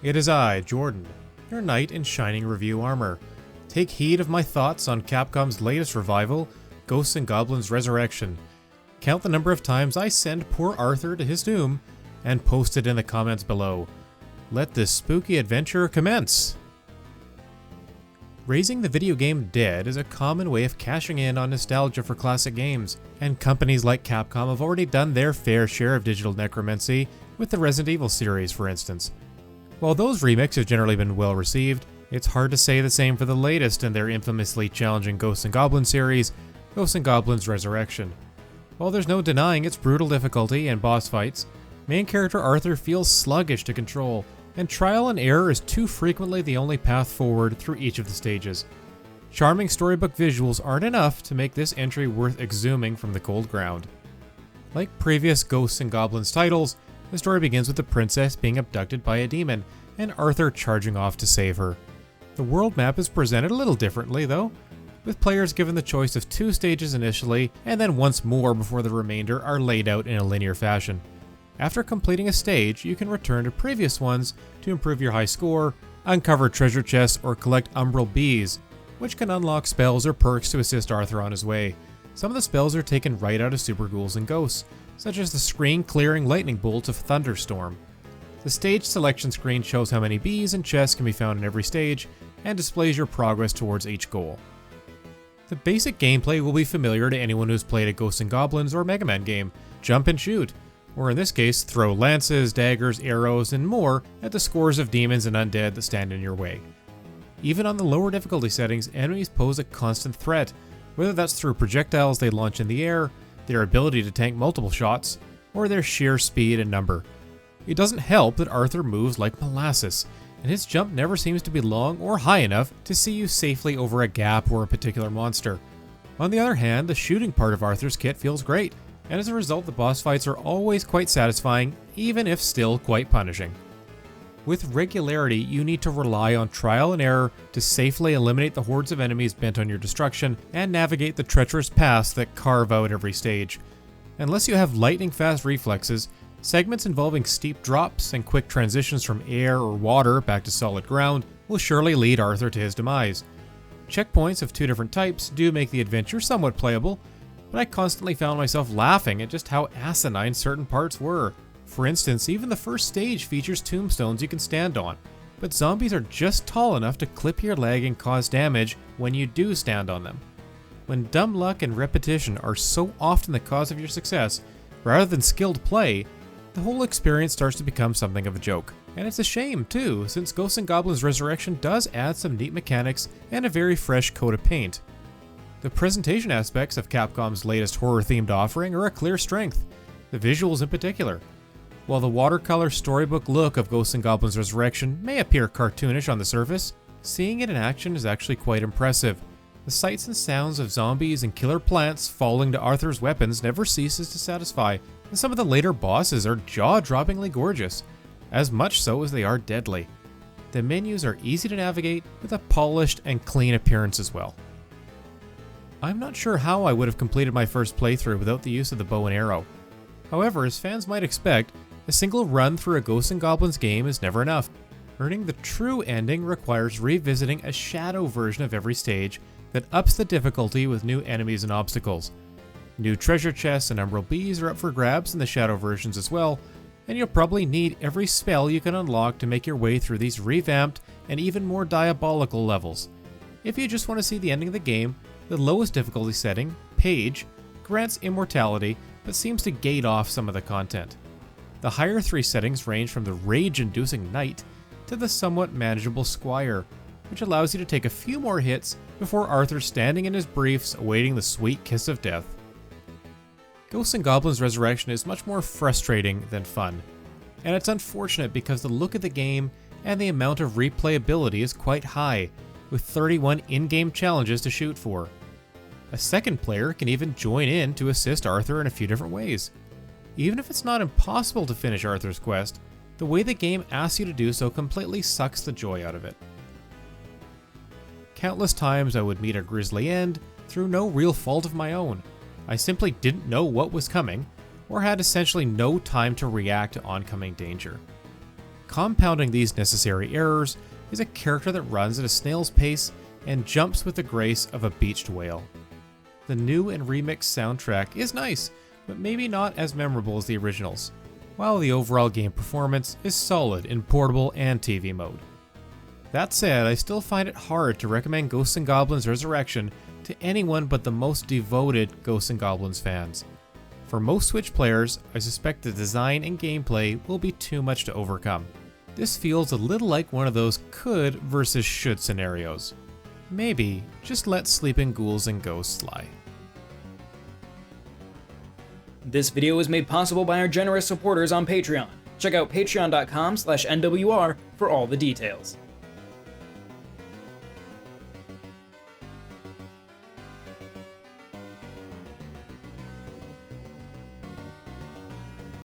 It is I, Jordan, your knight in shining review armor. Take heed of my thoughts on Capcom's latest revival, Ghosts and Goblins Resurrection. Count the number of times I send poor Arthur to his doom, and post it in the comments below. Let this spooky adventure commence! Raising the video game dead is a common way of cashing in on nostalgia for classic games, and companies like Capcom have already done their fair share of digital necromancy with the Resident Evil series, for instance. While those remakes have generally been well received, it's hard to say the same for the latest in their infamously challenging Ghosts and Goblins series, Ghosts and Goblins Resurrection. While there's no denying its brutal difficulty and boss fights, main character Arthur feels sluggish to control, and trial and error is too frequently the only path forward through each of the stages. Charming storybook visuals aren't enough to make this entry worth exhuming from the cold ground. Like previous Ghosts and Goblins titles, the story begins with the princess being abducted by a demon, and Arthur charging off to save her. The world map is presented a little differently though, with players given the choice of 2 stages initially, and then once more before the remainder are laid out in a linear fashion. After completing a stage, you can return to previous ones to improve your high score, uncover treasure chests, or collect umbral bees, which can unlock spells or perks to assist Arthur on his way. Some of the spells are taken right out of Super Ghouls and Ghosts, such as the screen-clearing lightning bolt of Thunderstorm. The stage selection screen shows how many bees and chests can be found in every stage, and displays your progress towards each goal. The basic gameplay will be familiar to anyone who's played a Ghosts and Goblins or Mega Man game: jump and shoot, or in this case, throw lances, daggers, arrows, and more at the scores of demons and undead that stand in your way. Even on the lower difficulty settings, enemies pose a constant threat, whether that's through projectiles they launch in the air, their ability to tank multiple shots, or their sheer speed and number. It doesn't help that Arthur moves like molasses, and his jump never seems to be long or high enough to see you safely over a gap or a particular monster. On the other hand, the shooting part of Arthur's kit feels great, and as a result the boss fights are always quite satisfying, even if still quite punishing. With regularity, you need to rely on trial and error to safely eliminate the hordes of enemies bent on your destruction and navigate the treacherous paths that carve out every stage. Unless you have lightning-fast reflexes, segments involving steep drops and quick transitions from air or water back to solid ground will surely lead Arthur to his demise. Checkpoints of 2 different types do make the adventure somewhat playable, but I constantly found myself laughing at just how asinine certain parts were. For instance, even the first stage features tombstones you can stand on, but zombies are just tall enough to clip your leg and cause damage when you do stand on them. When dumb luck and repetition are so often the cause of your success, rather than skilled play, the whole experience starts to become something of a joke. And it's a shame too, since Ghosts and Goblins Resurrection does add some neat mechanics and a very fresh coat of paint. The presentation aspects of Capcom's latest horror-themed offering are a clear strength, the visuals in particular. While the watercolor storybook look of Ghosts and Goblins Resurrection may appear cartoonish on the surface, seeing it in action is actually quite impressive. The sights and sounds of zombies and killer plants falling to Arthur's weapons never ceases to satisfy, and some of the later bosses are jaw-droppingly gorgeous, as much so as they are deadly. The menus are easy to navigate, with a polished and clean appearance as well. I'm not sure how I would have completed my first playthrough without the use of the bow and arrow. However, as fans might expect, a single run through a Ghosts and Goblins game is never enough. Earning the true ending requires revisiting a shadow version of every stage that ups the difficulty with new enemies and obstacles. New treasure chests and umbral bees are up for grabs in the shadow versions as well, and you'll probably need every spell you can unlock to make your way through these revamped and even more diabolical levels. If you just want to see the ending of the game, the lowest difficulty setting, Page, grants immortality but seems to gate off some of the content. The higher 3 settings range from the rage-inducing Knight to the somewhat manageable Squire, which allows you to take a few more hits before Arthur standing in his briefs awaiting the sweet kiss of death. Ghosts and Goblins Resurrection is much more frustrating than fun, and it's unfortunate because the look of the game and the amount of replayability is quite high, with 31 in-game challenges to shoot for. A second player can even join in to assist Arthur in a few different ways. Even if it's not impossible to finish Arthur's quest, the way the game asks you to do so completely sucks the joy out of it. Countless times I would meet a grisly end through no real fault of my own. I simply didn't know what was coming, or had essentially no time to react to oncoming danger. Compounding these necessary errors is a character that runs at a snail's pace and jumps with the grace of a beached whale. The new and remixed soundtrack is nice, but maybe not as memorable as the originals, while the overall game performance is solid in portable and TV mode. That said, I still find it hard to recommend Ghosts 'n Goblins Resurrection to anyone but the most devoted Ghosts 'n Goblins fans. For most Switch players, I suspect the design and gameplay will be too much to overcome. This feels a little like one of those could versus should scenarios. Maybe just let sleeping ghouls and ghosts lie. This video was made possible by our generous supporters on Patreon. Check out patreon.com/NWR for all the details.